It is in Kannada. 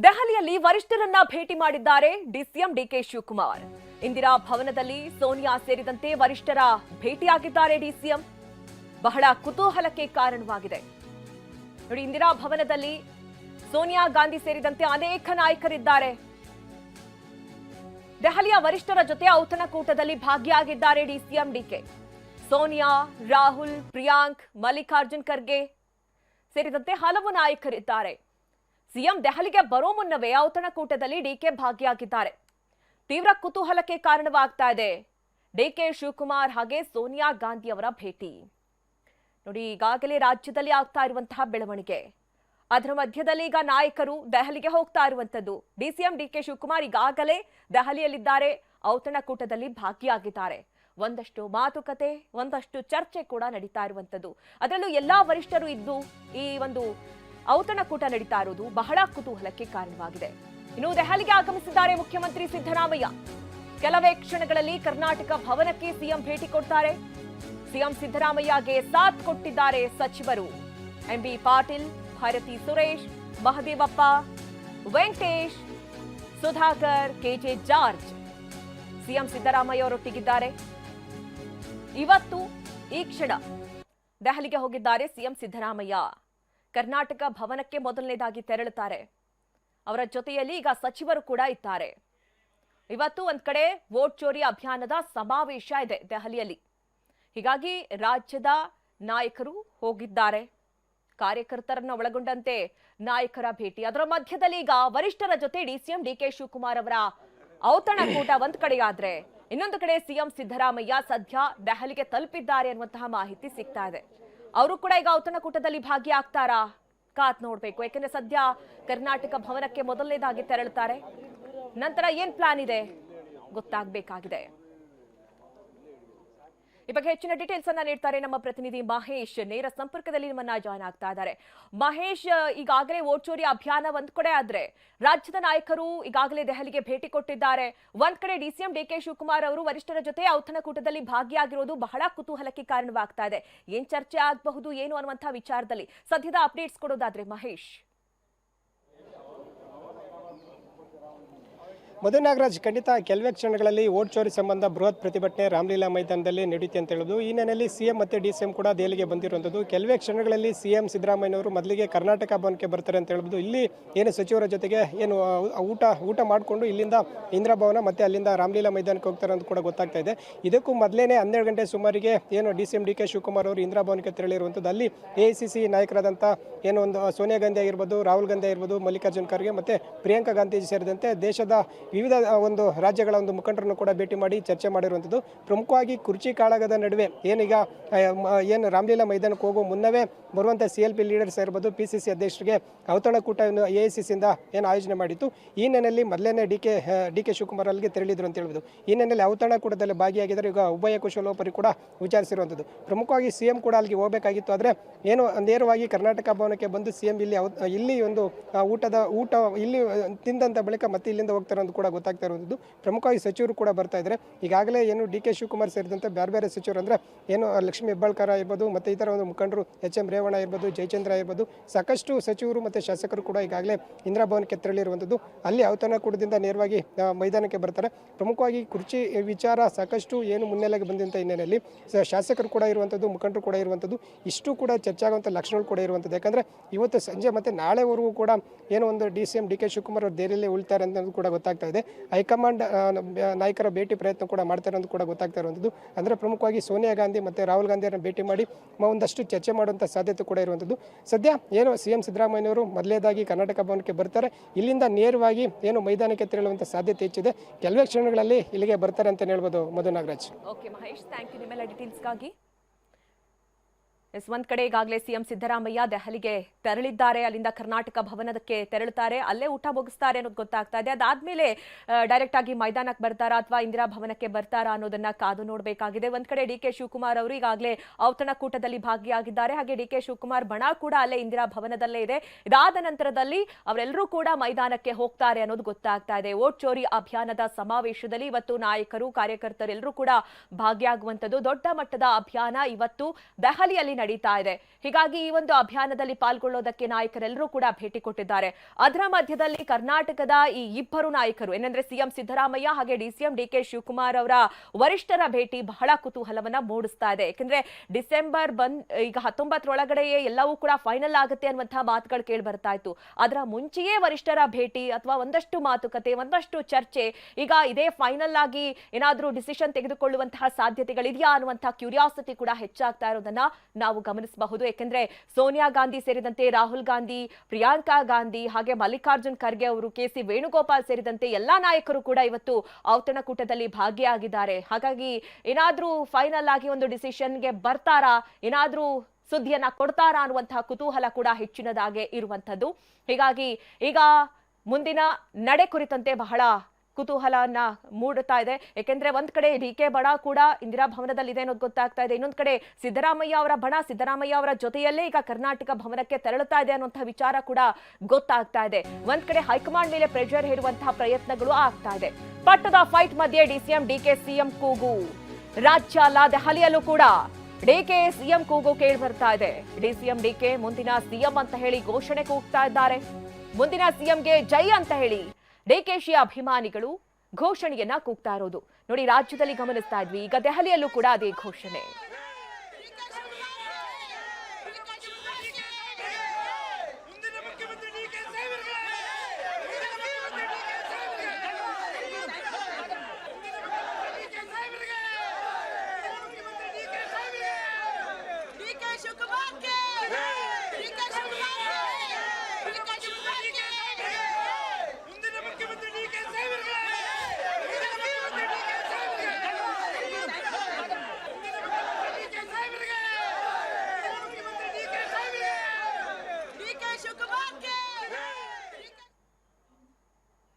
ದೆಹಲಿಯಲ್ಲಿ ವರಿಷ್ಠರನ್ನ ಭೇಟಿ ಮಾಡಿದ್ದಾರೆ ಡಿಸಿಎಂ ಡಿಕೆ ಶಿವಕುಮಾರ್. ಇಂದಿರಾ ಭವನದಲ್ಲಿ ಸೋನಿಯಾ ಸೇರಿದಂತೆ ವರಿಷ್ಠರ ಭೇಟಿಯಾಗಿದ್ದಾರೆ ಡಿಸಿಎಂ. ಬಹಳ ಕುತೂಹಲಕ್ಕೆ ಕಾರಣವಾಗಿದೆ. ನೋಡಿ, ಇಂದಿರಾ ಭವನದಲ್ಲಿ ಸೋನಿಯಾ ಗಾಂಧಿ ಸೇರಿದಂತೆ ಅನೇಕ ನಾಯಕರಿದ್ದಾರೆ. ದೆಹಲಿಯ ವರಿಷ್ಠರ ಜೊತೆ ಔತಣಕೂಟದಲ್ಲಿ ಭಾಗಿಯಾಗಿದ್ದಾರೆ ಡಿಸಿಎಂ ಡಿಕೆ. ಸೋನಿಯಾ, ರಾಹುಲ್, ಪ್ರಿಯಾಂಕ್, ಮಲ್ಲಿಕಾರ್ಜುನ್ ಖರ್ಗೆ ಸೇರಿದಂತೆ ಹಲವು ನಾಯಕರಿದ್ದಾರೆ. ಸಿಎಂ ದೆಹಲಿಗೆ ಬರೋ ಮುನ್ನವೇ ಔತಣಕೂಟದಲ್ಲಿ ಡಿಕೆ ಭಾಗಿಯಾಗಿದ್ದಾರೆ. ತೀವ್ರ ಕುತೂಹಲಕ್ಕೆ ಕಾರಣವಾಗ್ತಾ ಇದೆ ಡಿಕೆ ಶಿವಕುಮಾರ್ ಹಾಗೆ ಸೋನಿಯಾ ಗಾಂಧಿ ಅವರ ಭೇಟಿ. ನೋಡಿ, ಈಗಾಗಲೇ ರಾಜ್ಯದಲ್ಲಿ ಆಗ್ತಾ ಇರುವಂತಹ ಬೆಳವಣಿಗೆ, ಅದರ ಮಧ್ಯದಲ್ಲಿ ಈಗ ನಾಯಕರು ದೆಹಲಿಗೆ ಹೋಗ್ತಾ ಇರುವಂತದ್ದು. ಡಿಸಿಎಂ ಡಿಕೆ ಶಿವಕುಮಾರ್ ಈಗಾಗಲೇ ದೆಹಲಿಯಲ್ಲಿದ್ದಾರೆ, ಔತಣಕೂಟದಲ್ಲಿ ಭಾಗಿಯಾಗಿದ್ದಾರೆ. ಒಂದಷ್ಟು ಮಾತುಕತೆ, ಒಂದಷ್ಟು ಚರ್ಚೆ ಕೂಡ ನಡೀತಾ ಇರುವಂತದ್ದು. ಅದರಲ್ಲೂ ಎಲ್ಲಾ ವರಿಷ್ಠರು ಇದ್ದು ಈ ಒಂದು ಔತಣಕೂಟ ನಡೀತಾ ಇರುವುದು ಬಹಳ ಕುತೂಹಲಕ್ಕೆ ಕಾರಣವಾಗಿದೆ. ಇನ್ನು ದೆಹಲಿಗೆ ಆಗಮಿಸಿದ್ದಾರೆ ಮುಖ್ಯಮಂತ್ರಿ ಸಿದ್ದರಾಮಯ್ಯ. ಕೆಲವೇ ಕ್ಷಣಗಳಲ್ಲಿ ಕರ್ನಾಟಕ ಭವನಕ್ಕೆ ಸಿಎಂ ಭೇಟಿ ಕೊಡ್ತಾರೆ. ಸಿಎಂ ಸಿದ್ದರಾಮಯ್ಯಗೆ ಸಾಥ್ ಕೊಟ್ಟಿದ್ದಾರೆ ಸಚಿವರು MB Patil, Bharathi Suresh, Mahadevappa, Venkatesh, Sudhakar, KJ George CM Siddaramaiah ಅವರೊಟ್ಟಿಗಿದ್ದಾರೆ. ಇವತ್ತು ಈ ಕ್ಷಣ ದೆಹಲಿಗೆ ಹೋಗಿದ್ದಾರೆ ಸಿಎಂ ಸಿದ್ದರಾಮಯ್ಯ. ಕರ್ನಾಟಕ ಭವನಕ್ಕೆ ಮೊದಲನೇದಾಗಿ ತೆರಳುತ್ತಾರೆ. ಅವರ ಜೊತೆಯಲ್ಲಿ ಈಗ ಸಚಿವರು ಕೂಡ ಇದ್ದಾರೆ. ಇವತ್ತು ಒಂದ್ ಕಡೆ ವೋಟ್ ಚೋರಿ ಅಭಿಯಾನದ ಸಮಾವೇಶ ಇದೆ ದೆಹಲಿಯಲ್ಲಿ. ಹೀಗಾಗಿ ರಾಜ್ಯದ ನಾಯಕರು ಹೋಗಿದ್ದಾರೆ. ಕಾರ್ಯಕರ್ತರನ್ನ ಒಳಗೊಂಡಂತೆ ನಾಯಕರ ಭೇಟಿ. ಅದರ ಮಧ್ಯದಲ್ಲಿ ಈಗ ವರಿಷ್ಠರ ಜೊತೆ ಡಿಸಿಎಂ ಡಿಕೆ ಶಿವಕುಮಾರ್ ಅವರ ಔತಣಕೂಟ ಒಂದ್ ಕಡೆಯಾದ್ರೆ, ಇನ್ನೊಂದು ಕಡೆ ಸಿಎಂ ಸಿದ್ದರಾಮಯ್ಯ ಸದ್ಯ ದೆಹಲಿಗೆ ತಲುಪಿದ್ದಾರೆ ಅನ್ನುವಂತಹ ಮಾಹಿತಿ ಸಿಗ್ತಾ ಇದೆ. ಅವರು ಕೂಡ ಈಗ ಔತಣಕೂಟದಲ್ಲಿ ಭಾಗಿಯಾಗ್ತಾರಾ? ಕಾತ್ ನೋಡ್ಬೇಕು. ಯಾಕಂದ್ರೆ ಸದ್ಯ ಕರ್ನಾಟಕ ಭವನಕ್ಕೆ ಮೊದಲನೇದಾಗಿ ತೆರಳುತ್ತಾರೆ. ನಂತರ ಏನ್ ಪ್ಲಾನ್ ಇದೆ ಗೊತ್ತಾಗಬೇಕಾಗಿದೆ. ಈ ಬಗ್ಗೆ ಹೆಚ್ಚಿನ ಡೀಟೇಲ್ಸ್ ಅನ್ನ ನೀಡ್ತಾರೆ ನಮ್ಮ ಪ್ರತಿನಿಧಿ ಮಹೇಶ್. ನೇರ ಸಂಪರ್ಕದಲ್ಲಿ ನಮ್ಮನ್ನ ಜಾಯ್ನ್ ಆಗ್ತಾ ಇದ್ದಾರೆ. ಮಹೇಶ್, ಈಗಾಗಲೇ ವೋಟ್ ಚೋರಿ ಅಭಿಯಾನ ಒಂದ್ ಕಡೆ ಆದ್ರೆ, ರಾಜ್ಯದ ನಾಯಕರು ಈಗಾಗಲೇ ದೆಹಲಿಗೆ ಭೇಟಿ ಕೊಟ್ಟಿದ್ದಾರೆ. ಒಂದ್ ಕಡೆ ಡಿಸಿಎಂ ಡಿಕೆ ಶಿವಕುಮಾರ್ ಅವರು ವರಿಷ್ಠರ ಜೊತೆ ಔತಣಕೂಟದಲ್ಲಿ ಭಾಗಿಯಾಗಿರೋದು ಬಹಳ ಕುತೂಹಲಕ್ಕೆ ಕಾರಣವಾಗ್ತಾ ಇದೆ. ಏನ್ ಚರ್ಚೆ ಆಗಬಹುದು ಏನು ಅನ್ನುವಂತಹ ವಿಚಾರದಲ್ಲಿ ಸದ್ಯದ ಅಪ್ಡೇಟ್ಸ್ ಕೊಡೋದಾದ್ರೆ ಮಹೇಶ್. ಮಧು ನಾಗರಾಜ್, ಖಂಡಿತ ಕೆಲವೇ ಕ್ಷಣಗಳಲ್ಲಿ ವೋಟ್ ಚೋರಿ ಸಂಬಂಧ ಬೃಹತ್ ಪ್ರತಿಭಟನೆ ರಾಮಲೀಲಾ ಮೈದಾನದಲ್ಲಿ ನಡೆಯುತ್ತೆ ಅಂತ ಹೇಳೋದು. ಈ ಹಿನ್ನೆಲೆಯಲ್ಲಿ ಸಿಎಂ ಮತ್ತು ಡಿಸಿಎಂ ಕೂಡ ದೆಹಲಿಗೆ ಬಂದಿರುವಂಥದ್ದು. ಕೆಲವೇ ಕ್ಷಣಗಳಲ್ಲಿ ಸಿಎಂ ಸಿದ್ದರಾಮಯ್ಯನವರು ಮೊದಲಿಗೆ ಕರ್ನಾಟಕ ಭವನಕ್ಕೆ ಬರ್ತಾರೆ ಅಂತ ಹೇಳ್ಬೋದು. ಇಲ್ಲಿ ಏನು ಸಚಿವರ ಜೊತೆಗೆ ಏನು ಊಟ ಮಾಡಿಕೊಂಡು ಇಲ್ಲಿಂದ ಇಂದಿರಾ ಭವನ ಮತ್ತು ಅಲ್ಲಿಂದ ರಾಮಲೀಲಾ ಮೈದಾನಕ್ಕೆ ಹೋಗ್ತಾರೆ ಅಂತ ಕೂಡ ಗೊತ್ತಾಗ್ತಾ ಇದೆ. ಇದಕ್ಕೂ ಮೊದಲೇ 12 ಗಂಟೆ ಸುಮಾರಿಗೆ ಏನು ಡಿಸಿಎಂ ಡಿಕೆ ಶಿವಕುಮಾರ್ ಅವರು ಇಂದಿರಾ ಭವನಕ್ಕೆ ತೆರಳಿರುವಂಥದ್ದು. ಅಲ್ಲಿ ಎಐಸಿಸಿ ನಾಯಕರಾದಂಥ ಏನು ಒಂದು ಸೋನಿಯಾ ಗಾಂಧಿ ಆಗಿರ್ಬೋದು, ರಾಹುಲ್ ಗಾಂಧಿ ಆಗಿರ್ಬೋದು, ಮಲ್ಲಿಕಾರ್ಜುನ್ ಖರ್ಗೆ ಮತ್ತು ಪ್ರಿಯಾಂಕಾ ಗಾಂಧಿ ಸೇರಿದಂತೆ ದೇಶದ ವಿವಿಧ ಒಂದು ರಾಜ್ಯಗಳ ಒಂದು ಮುಖಂಡರನ್ನು ಕೂಡ ಭೇಟಿ ಮಾಡಿ ಚರ್ಚೆ ಮಾಡಿರುವಂಥದ್ದು. ಪ್ರಮುಖವಾಗಿ ಕುರ್ಚಿ ಕಾಳಗದ ನಡುವೆ ಏನೀಗ ಏನು ರಾಮಲೀಲಾ ಮೈದಾನಕ್ಕೆ ಹೋಗುವ ಮುನ್ನವೇ ಬರುವಂಥ CLP ಲೀಡರ್ಸ್ ಇರ್ಬೋದು, PCC ಅಧ್ಯಕ್ಷರಿಗೆ ಔತಣಕೂಟವನ್ನು AICCಯಿಂದ ಏನು ಆಯೋಜನೆ ಮಾಡಿತ್ತು. ಈ ಹಿನ್ನೆಲೆಯಲ್ಲಿ ಮೊದಲನೇ ಡಿಕೆ ಶಿವಕುಮಾರ್ ಅಲ್ಲಿಗೆ ತೆರಳಿದ್ರು ಅಂತ ಹೇಳ್ಬೋದು. ಈ ಹಿನ್ನೆಲೆಯಲ್ಲಿ ಔತಣಕೂಟದಲ್ಲಿ ಭಾಗಿಯಾಗಿದ್ದಾರೆ. ಈಗ ಉಭಯ ಕುಶಲೋಪರಿ ಕೂಡ ವಿಚಾರಿಸಿರುವಂಥದ್ದು. ಪ್ರಮುಖವಾಗಿ ಸಿಎಂ ಕೂಡ ಅಲ್ಲಿಗೆ ಹೋಗಬೇಕಾಗಿತ್ತು. ಆದರೆ ಏನು ನೇರವಾಗಿ ಕರ್ನಾಟಕ ಭವನಕ್ಕೆ ಬಂದು ಸಿಎಂ ಇಲ್ಲಿ ಒಂದು ಊಟ ಇಲ್ಲಿ ತಿಂದಂಥ ಬಳಿಕ ಮತ್ತೆ ಇಲ್ಲಿಂದ ಹೋಗ್ತಾರೆ ಅಂತ ಕೂಡ ಗೊತ್ತಾಗ್ತಾ ಇರುವಂಥದ್ದು. ಪ್ರಮುಖವಾಗಿ ಸಚಿವರು ಕೂಡ ಬರ್ತಾ ಇದ್ದಾರೆ. ಈಗಾಗಲೇ ಏನು ಡಿಕೆ ಶಿವಕುಮಾರ್ ಸೇರಿದಂತೆ ಬೇರೆ ಸಚಿವರು ಅಂದರೆ ಏನು ಲಕ್ಷ್ಮೀ ಹೆಬ್ಬಾಳ್ಕರ್ ಇರ್ಬೋದು, ಮತ್ತು ಇತರ ಒಂದು ಮುಖಂಡರು HM ರೇವಣ್ಣ ಇರ್ಬೋದು, ಜಯಚಂದ್ರ ಇರ್ಬೋದು, ಸಾಕಷ್ಟು ಸಚಿವರು ಮತ್ತು ಶಾಸಕರು ಕೂಡ ಈಗಾಗಲೇ ಇಂದಿರಾ ಭವನಕ್ಕೆ ತೆರಳಿರುವಂಥದ್ದು. ಅಲ್ಲಿ ಔತಣಕೂಟದಿಂದ ನೇರವಾಗಿ ಮೈದಾನಕ್ಕೆ ಬರ್ತಾರೆ. ಪ್ರಮುಖವಾಗಿ ಕುರ್ಚಿ ವಿಚಾರ ಸಾಕಷ್ಟು ಏನು ಮುನ್ನೆಲೆಗೆ ಬಂದಂಥ ಹಿನ್ನೆಲೆಯಲ್ಲಿ ಶಾಸಕರು ಕೂಡ ಇರುವಂಥದ್ದು, ಮುಖಂಡರು ಕೂಡ ಇರುವಂಥದ್ದು, ಇಷ್ಟು ಕೂಡ ಚರ್ಚೆ ಆಗುವಂಥ ಲಕ್ಷಣಗಳು ಕೂಡ ಇರುವಂಥದ್ದು. ಯಾಕಂದರೆ ಇವತ್ತು ಸಂಜೆ ಮತ್ತು ನಾಳೆವರೆಗೂ ಕೂಡ ಏನು ಒಂದು ಡಿಸಿಎಂ ಡಿಕೆ ಶಿವಕುಮಾರ್ ಅವರು ದೆಹಲಿಯಲ್ಲೇ ಉಳಿತಾರೆ ಅನ್ನೋದು ಕೂಡ ಗೊತ್ತಾಗ್ತಾ ಇದೆ. ಹೈಕಮಾಂಡ್ ನಾಯಕರ ಭೇಟಿ ಪ್ರಯತ್ನ ಕೂಡ ಮಾಡ್ತಾರೆ ಅಂತ ಕೂಡ ಗೊತ್ತಾಗ್ತಾ ಇರುವಂಥದ್ದು. ಅಂದರೆ ಪ್ರಮುಖವಾಗಿ ಸೋನಿಯಾ ಗಾಂಧಿ ಮತ್ತು ರಾಹುಲ್ ಗಾಂಧಿಯನ್ನು ಭೇಟಿ ಮಾಡಿ ಒಂದಷ್ಟು ಚರ್ಚೆ ಮಾಡುವಂಥ ಸಾಧ್ಯತೆ ಕೂಡ ಇರುವಂಥದ್ದು. ಸದ್ಯ ಏನು ಸಿಎಂ ಸಿದ್ದರಾಮಯ್ಯನವರು ಮೊದಲೇದಾಗಿ ಕರ್ನಾಟಕ ಭವನಕ್ಕೆ ಬರ್ತಾರೆ. ಇಲ್ಲಿಂದ ನೇರವಾಗಿ ಏನು ಮೈದಾನಕ್ಕೆ ತೆರಳುವಂಥ ಸಾಧ್ಯತೆ ಹೆಚ್ಚಿದೆ. ಕೆಲವೇ ಕ್ಷಣಗಳಲ್ಲಿ ಇಲ್ಲಿಗೆ ಬರ್ತಾರೆ ಅಂತ ಹೇಳ್ಬೋದು. Madhu Nagaraj. Okay Mahesh, thank you ನಿಮ್ಮೆಲ್ಲ ಡೀಟೇಲ್ಸ್ಗಾಗಿ. ಒಂದ್ ಕಡೆ ಈಗಾಗಲೇ ಸಿಎಂ ಸಿದ್ದರಾಮಯ್ಯ ದೆಹಲಿಗೆ ತೆರಳಿದ್ದಾರೆ. ಅಲ್ಲಿಂದ ಕರ್ನಾಟಕ ಭವನಕ್ಕೆ ತೆರಳುತ್ತಾರೆ, ಅಲ್ಲೇ ಊಟ ಮುಗಿಸ್ತಾರೆ ಅನ್ನೋದು ಗೊತ್ತಾಗ್ತಾ ಇದೆ. ಅದಾದ್ಮೇಲೆ ಡೈರೆಕ್ಟ್ ಆಗಿ ಮೈದಾನಕ್ಕೆ ಬರ್ತಾರಾ ಅಥವಾ ಇಂದಿರಾ ಭವನಕ್ಕೆ ಬರ್ತಾರಾ ಅನ್ನೋದನ್ನ ಕಾದು ನೋಡಬೇಕಾಗಿದೆ. ಒಂದ್ ಕಡೆ ಡಿಕೆ ಶಿವಕುಮಾರ್ ಅವರು ಈಗಾಗಲೇ ಔತಣಕೂಟದಲ್ಲಿ ಭಾಗಿಯಾಗಿದ್ದಾರೆ. ಹಾಗೆ ಡಿಕೆ ಶಿವಕುಮಾರ್ ಬಣ ಕೂಡ ಅಲ್ಲೇ ಇಂದಿರಾ ಭವನದಲ್ಲೇ ಇದೆ. ಇದಾದ ನಂತರದಲ್ಲಿ ಅವರೆಲ್ಲರೂ ಕೂಡ ಮೈದಾನಕ್ಕೆ ಹೋಗ್ತಾರೆ ಅನ್ನೋದು ಗೊತ್ತಾಗ್ತಾ ಇದೆ. ವೋಟ್ ಚೋರಿ ಅಭಿಯಾನದ ಸಮಾವೇಶದಲ್ಲಿ ಇವತ್ತು ನಾಯಕರು, ಕಾರ್ಯಕರ್ತರೆಲ್ಲರೂ ಕೂಡ ಭಾಗಿಯಾಗುವಂತದ್ದು. ದೊಡ್ಡ ಮಟ್ಟದ ಅಭಿಯಾನ ಇವತ್ತು ದೆಹಲಿಯಲ್ಲಿ ನಡೀತಾ ಇದೆ. ಹೀಗಾಗಿ ಈ ಒಂದು ಅಭಿಯಾನದಲ್ಲಿ ಪಾಲ್ಗೊಳ್ಳೋದಕ್ಕೆ ನಾಯಕರೆಲ್ಲರೂ ಕೂಡ ಭೇಟಿ ಕೊಟ್ಟಿದ್ದಾರೆ. ಅದರ ಮಧ್ಯದಲ್ಲಿ ಕರ್ನಾಟಕದ ಈ ಇಬ್ಬರು ನಾಯಕರು ಏನಂದ್ರೆ ಸಿಎಂ ಸಿದ್ದರಾಮಯ್ಯ ಹಾಗೆ ಡಿಸಿಎಂ ಡಿಕೆ ಶಿವಕುಮಾರ್ ಅವರ ವರಿಷ್ಠರ ಭೇಟಿ ಬಹಳ ಕುತೂಹಲವನ್ನ ಮೂಡಿಸ್ತಾ ಇದೆ. ಯಾಕಂದ್ರೆ ಡಿಸೆಂಬರ್ ಈಗ 19ರೊಳಗಡೆಯೇ ಎಲ್ಲವೂ ಕೂಡ ಫೈನಲ್ ಆಗುತ್ತೆ ಅನ್ನುವಂತಹ ಮಾತುಗಳು ಕೇಳಿ ಬರ್ತಾ ಇತ್ತು. ಅದರ ಮುಂಚೆಯೇ ವರಿಷ್ಠರ ಭೇಟಿ ಅಥವಾ ಒಂದಷ್ಟು ಮಾತುಕತೆ, ಒಂದಷ್ಟು ಚರ್ಚೆ, ಈಗ ಇದೇ ಫೈನಲ್ ಆಗಿ ಏನಾದ್ರೂ ಡಿಸಿಷನ್ ತೆಗೆದುಕೊಳ್ಳುವಂತಹ ಸಾಧ್ಯತೆಗಳಿದೆಯಾ ಅನ್ನುವಂತಹ ಕ್ಯೂರಿಯಾಸಿಟಿ ಕೂಡ ಹೆಚ್ಚಾಗ್ತಾ ಇರೋದನ್ನ ನಾವು ಗಮನಿಸಬಹುದು. ಯಾಕೆಂದ್ರೆ ಸೋನಿಯಾ ಗಾಂಧಿ ಸೇರಿದಂತೆ ರಾಹುಲ್ ಗಾಂಧಿ, ಪ್ರಿಯಾಂಕಾ ಗಾಂಧಿ ಹಾಗೆ ಮಲ್ಲಿಕಾರ್ಜುನ್ ಖರ್ಗೆ ಅವರು, ಕೆ.ಸಿ. ವೇಣುಗೋಪಾಲ್ ಸೇರಿದಂತೆ ಎಲ್ಲಾ ನಾಯಕರು ಕೂಡ ಇವತ್ತು ಔತಣಕೂಟದಲ್ಲಿ ಭಾಗಿಯಾಗಿದ್ದಾರೆ. ಹಾಗಾಗಿ ಏನಾದ್ರೂ ಫೈನಲ್ ಆಗಿ ಒಂದು ಡಿಸಿಷನ್ಗೆ ಬರ್ತಾರಾ, ಏನಾದ್ರೂ ಸುದ್ದಿಯನ್ನ ಕೊಡ್ತಾರಾ ಅನ್ನುವಂತಹ ಕುತೂಹಲ ಕೂಡ ಹೆಚ್ಚಿನದಾಗೆ ಇರುವಂತದ್ದು. ಹೀಗಾಗಿ ಈಗ ಮುಂದಿನ ನಡೆ ಕುರಿತಂತೆ ಬಹಳ ಕುತೂಹಲನ ಮೂಡುತ್ತಾ ಇದೆ. ಯಾಕೆಂದ್ರೆ ಒಂದ್ ಕಡೆ ಡಿ.ಕೆ. ಬಣ ಕೂಡ ಇಂದಿರಾ ಭವನದಲ್ಲಿ ಇದೆ ಅನ್ನೋದು ಗೊತ್ತಾಗ್ತಾ ಇದೆ. ಇನ್ನೊಂದ್ ಕಡೆ ಸಿದ್ದರಾಮಯ್ಯ ಅವರ ಬಣ, ಸಿದ್ದರಾಮಯ್ಯ ಅವರ ಜೊತೆಯಲ್ಲೇ ಈಗ ಕರ್ನಾಟಕ ಭವನಕ್ಕೆ ತೆರಳುತ್ತಾ ಇದೆ ಅನ್ನುವಂತಹ ವಿಚಾರ ಕೂಡ ಗೊತ್ತಾಗ್ತಾ ಇದೆ. ಒಂದ್ ಕಡೆ ಹೈಕಮಾಂಡ್ ಮೇಲೆ ಪ್ರೆಷರ್ ಹೇರುವಂತಹ ಪ್ರಯತ್ನಗಳು ಆಗ್ತಾ ಇದೆ. ಪಟ್ಟದ ಫೈಟ್ ಮಧ್ಯೆ ಡಿಸಿಎಂ ಡಿಕೆ ಸಿಎಂ ಕೂಗು. ರಾಜ್ಯ ಅಲ್ಲ, ದೆಹಲಿಯಲ್ಲೂ ಕೂಡ ಡಿಕೆ ಸಿಎಂ ಕೂಗು ಕೇಳಿ ಬರ್ತಾ ಇದೆ. ಡಿಸಿಎಂ ಡಿಕೆ ಮುಂದಿನ ಸಿಎಂ ಅಂತ ಹೇಳಿ ಘೋಷಣೆ ಕೂಗ್ತಾ ಇದ್ದಾರೆ. ಮುಂದಿನ ಸಿಎಂಗೆ ಜೈ ಅಂತ ಹೇಳಿ ಡಿಕೆಶಿ ಅಭಿಮಾನಿಗಳು ಘೋಷಣೆಯನ್ನ ಕೂಗ್ತಾ ಇರೋದು ನೋಡಿ, ರಾಜ್ಯದಲ್ಲಿ ಗಮನಿಸ್ತಾ ಇದ್ವಿ. ಈಗ ದೆಹಲಿಯಲ್ಲೂ ಕೂಡ ಅದೇ ಘೋಷಣೆ.